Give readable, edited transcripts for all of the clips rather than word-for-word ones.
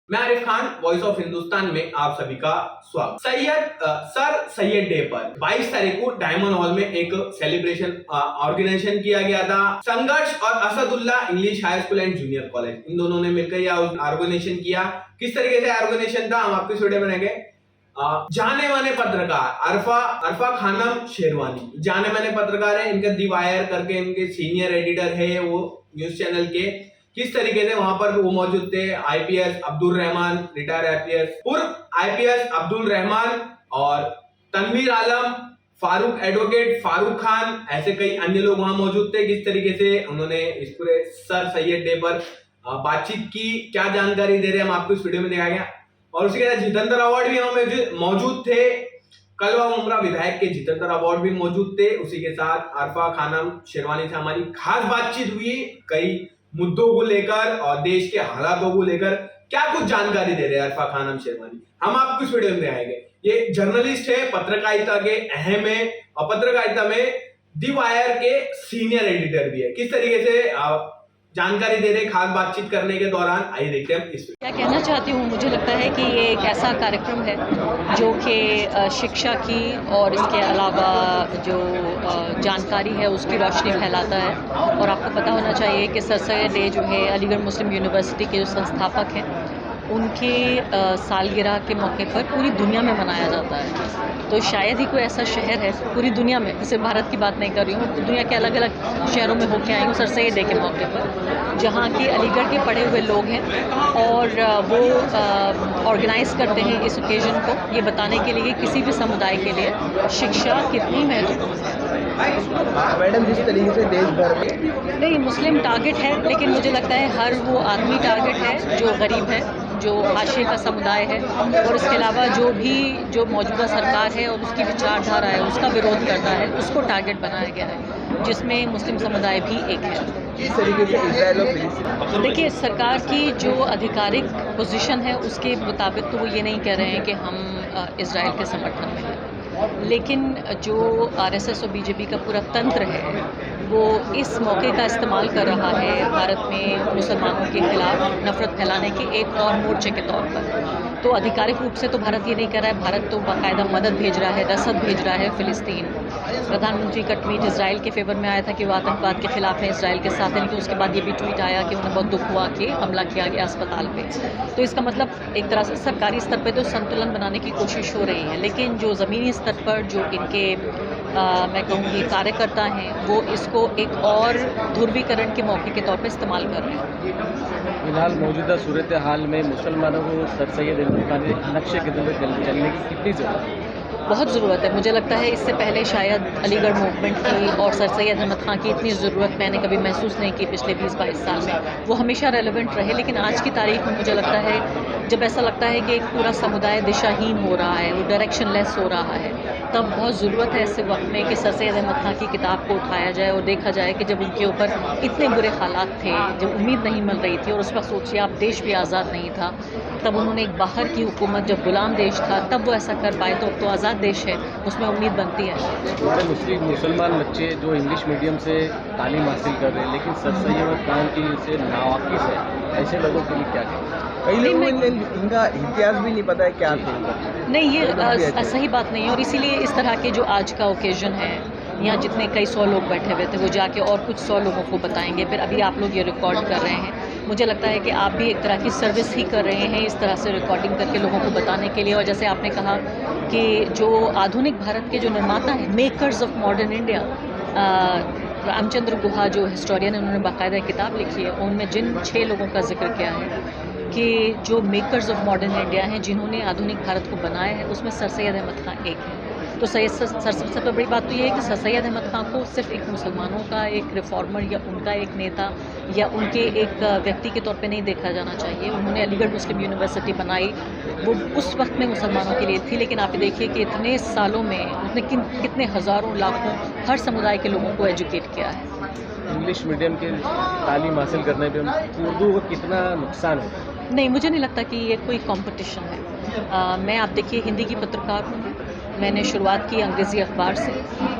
मैं Arif Khan voice of Hindustan में आप सभी का स्वागत। सर सैयद डे पर 22 तारीख को डायमंड हॉल में एक सेलिब्रेशन ऑर्गेनाइजेशन किया गया था। संघर्ष और Asadullah English high school and junior college, इन दोनों ने मिलकर यह ऑर्गेनाइजेशन किया। किस तरीके से ऑर्गेनाइजेशन था हम आपको इस वीडियो में देखेंगे। जाने माने पत्रकार अरफा खानम शेरवानी जाने माने पत्रकार है, इनका दी वायर करके इनके सीनियर एडिटर है वो न्यूज चैनल के। किस तरीके से वहां पर वो मौजूद थे, IPS Abdul Rahman, retire IPS, पूर्व आईपीएस अब्दुल रहमान और तनवीर आलम, फारूक एडवोकेट फारूक खान, ऐसे कई अन्य लोग वहां मौजूद थे। किस तरीके से उन्होंने इस पूरे सर सैयद डे पर बातचीत की, क्या जानकारी दे रहे हम आपको इस वीडियो में दिखाया गया। और उसके साथ जितेंद्र अवार्ड भी हमें मौजूद थे, कलवा मुमरा विधायक के जितेंद्र अवार्ड भी मौजूद थे। उसी के साथ अरफा खानम शेरवानी से हमारी खास बातचीत हुई, कई मुद्दों को लेकर और देश के हालातों को लेकर क्या कुछ जानकारी दे रहे हैं अरफा खानम शेरवानी, हम आपको इस वीडियो में दिखाएंगे। ये जर्नलिस्ट है, पत्रकारिता के अहम है और पत्रकारिता में दी वायर के सीनियर एडिटर भी है। किस तरीके से जानकारी दे रहे खास बातचीत करने के दौरान, आइए देखते हैं इस क्या कहना चाहती हूँ। मुझे लगता है कि ये एक ऐसा कार्यक्रम है जो कि शिक्षा की और इसके अलावा जो जानकारी है उसकी रोशनी फैलाता है। और आपको पता होना चाहिए कि सर सैयद डे जो है अलीगढ़ मुस्लिम यूनिवर्सिटी के जो संस्थापक हैं उनके सालगिरह के मौके पर पूरी दुनिया में मनाया जाता है। तो शायद ही कोई ऐसा शहर है पूरी दुनिया में, जैसे भारत की बात नहीं कर रही हूँ, दुनिया के अलग अलग शहरों में होके आई हूँ सर सैयद डे के मौके पर, जहाँ के अलीगढ़ के पढ़े हुए लोग हैं और वो ऑर्गेनाइज करते हैं इस ओकेजन को ये बताने के लिए किसी भी समुदाय के लिए शिक्षा कितनी महत्वपूर्ण है। मैडम, जिस तरीके से देश भर में नहीं, मुस्लिम टारगेट है, लेकिन मुझे लगता है हर वो आदमी टारगेट है जो गरीब है, जो हाशिए का समुदाय है और इसके अलावा जो मौजूदा सरकार है और उसकी विचारधारा है उसका विरोध करता है, उसको टारगेट बनाया गया है, जिसमें मुस्लिम समुदाय भी एक है। इस तरीके से इजराइल और फिलिस्तीन, देखिए, सरकार की जो आधिकारिक पोजीशन है उसके मुताबिक तो वो ये नहीं कह रहे हैं कि हम इजराइल के समर्थन में हैं, लेकिन जो आरएसएस और बीजेपी का पूरा तंत्र है वो इस मौके का इस्तेमाल कर रहा है भारत में मुसलमानों के खिलाफ नफरत फैलाने के एक और मोर्चे के तौर पर। तो आधिकारिक रूप से तो भारत ये नहीं कर रहा है, भारत तो बाकायदा मदद भेज रहा है, रसद भेज रहा है फिलिस्तीन। प्रधानमंत्री का ट्वीट इसराइल के फेवर में आया था कि वो आतंकवाद के खिलाफ है, इसराइल के साथ है, लेकिन उसके बाद ये भी ट्वीट आया कि उन्हें बहुत दुख हुआ कि हमला किया गया अस्पताल पे। तो इसका मतलब एक तरह से सरकारी स्तर पर तो संतुलन बनाने की कोशिश हो रही है, लेकिन जो ज़मीनी स्तर पर जो इनके मैं कहूँगी कार्यकर्ता हैं वो इसको एक और ध्रुवीकरण के मौके के तौर पर इस्तेमाल कर रहे हैं। फिलहाल मौजूदा सूरत हाल में मुसलमानों को सर सैयद नक्शे के कदम पे चलने की कितनी ज़रूरत है? बहुत ज़रूरत है। मुझे लगता है इससे पहले शायद अलीगढ़ मूवमेंट की और सर सैयद अहमद खान की इतनी ज़रूरत मैंने कभी महसूस नहीं की पिछले 20-22 साल में। वो हमेशा रेलेवेंट रहे, लेकिन आज की तारीख में मुझे लगता है जब ऐसा लगता है कि एक पूरा समुदाय दिशाहीन हो रहा है, वो डायरेक्शन लेस हो रहा है, तब बहुत ज़रूरत है ऐसे वक्त में कि सर सैयद अहमद खान की किताब को उठाया जाए और देखा जाए कि जब उनके ऊपर इतने बुरे हालात थे, जब उम्मीद नहीं मिल रही थी और उस वक्त सोचिए आप देश भी आज़ाद नहीं था, तब उन्होंने एक बाहर की हुकूमत, जब गुलाम देश था तब वो ऐसा कर पाए। तो अब तो आज़ाद देश है, उसमें उम्मीद बनती है। मुसलमान बच्चे जो इंग्लिश मीडियम से तालीम हासिल कर रहे हैं लेकिन सर सैयद खान की से नावाकिफ है, ऐसे लोगों के लिए क्या कहें? कई लोगों को इनका इतिहास भी नहीं पता है क्या थे। नहीं, ये सही बात नहीं है और इसीलिए इस तरह के जो आज का ओकेजन है, यहाँ जितने कई 100 लोग बैठे हुए थे वो जाके और कुछ 100 लोगों को बताएंगे, फिर अभी आप लोग ये रिकॉर्ड कर रहे हैं। मुझे लगता है कि आप भी एक तरह की सर्विस ही कर रहे हैं इस तरह से रिकॉर्डिंग करके लोगों को बताने के लिए। और जैसे आपने कहा कि जो आधुनिक भारत के जो निर्माता हैं, makers of modern India, Ramachandra Guha जो हिस्टोरियन है, उन्होंने बाकायदा किताब लिखी है, उनमें जिन 6 लोगों का जिक्र किया है कि जो मेकर्स ऑफ मॉडर्न इंडिया हैं, जिन्होंने आधुनिक भारत को बनाया है, उसमें सर सैयद अहमद खान एक है। तो सबसे बड़ी बात तो ये है कि सर सैयद अहमद खान को सिर्फ एक मुसलमानों का एक रिफॉर्मर या उनका एक नेता या उनके एक व्यक्ति के तौर पे नहीं देखा जाना चाहिए। उन्होंने अलीगढ़ मुस्लिम यूनिवर्सिटी बनाई, वो उस वक्त में मुसलमानों के लिए थी, लेकिन आप देखिए कि इतने सालों में उसने कितने हज़ारों लाखों हर समुदाय के लोगों को एजुकेट किया है। इंग्लिश मीडियम के तालीम हासिल करने पे उर्दू को कितना नुकसान होता है? नहीं, मुझे नहीं लगता कि ये कोई कंपटीशन है। मैं आप देखिए हिंदी की पत्रकार हूँ, मैंने शुरुआत की अंग्रेज़ी अखबार से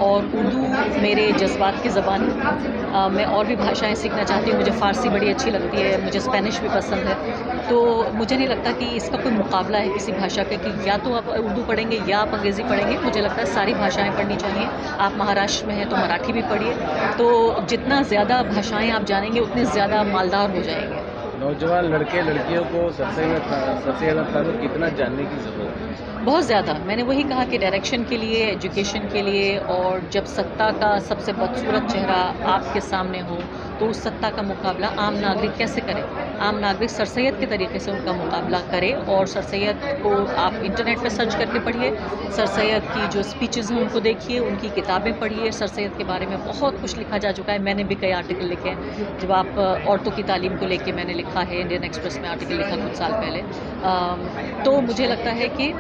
और उर्दू मेरे जज्बात की ज़बान है। मैं और भी भाषाएं सीखना चाहती हूँ, मुझे फ़ारसी बड़ी अच्छी लगती है, मुझे स्पेनिश भी पसंद है। तो मुझे नहीं लगता कि इसका कोई मुकाबला है किसी भाषा का कि या तो आप उर्दू पढ़ेंगे या आप अंग्रेज़ी पढ़ेंगे। मुझे लगता है सारी भाषाएं पढ़नी चाहिए। आप महाराष्ट्र में हैं तो मराठी भी पढ़िए। तो जितना ज़्यादा भाषाएं आप जानेंगे उतने ज़्यादा मालदार हो जाएंगे। नौजवान लड़के लड़कियों को सबसे ज़्यादा कानून कितना जानने की ज़रूरत है? बहुत ज़्यादा। मैंने वही कहा कि डायरेक्शन के लिए, एजुकेशन के लिए, और जब सत्ता का सबसे बदसूरत चेहरा आपके सामने हो तो उस सत्ता का मुकाबला आम नागरिक कैसे करे? आम नागरिक सर सैयद के तरीके से उनका मुकाबला करे। और सर सैयद को आप इंटरनेट पे सर्च करके पढ़िए, सर सैयद की जो स्पीचेज़ हैं उनको देखिए, उनकी किताबें पढ़िए। सर सैयद के बारे में बहुत कुछ लिखा जा चुका है, मैंने भी कई आर्टिकल लिखे हैं। जब आप औरतों की तालीम को लेके मैंने लिखा है, इंडियन एक्सप्रेस में आर्टिकल लिखा कुछ साल पहले। तो मुझे लगता है कि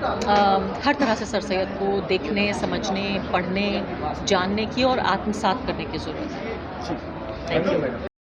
हर तरह से सर सैयद को देखने, समझने, पढ़ने, जानने की और आत्मसात करने की ज़रूरत है। Thank you madam.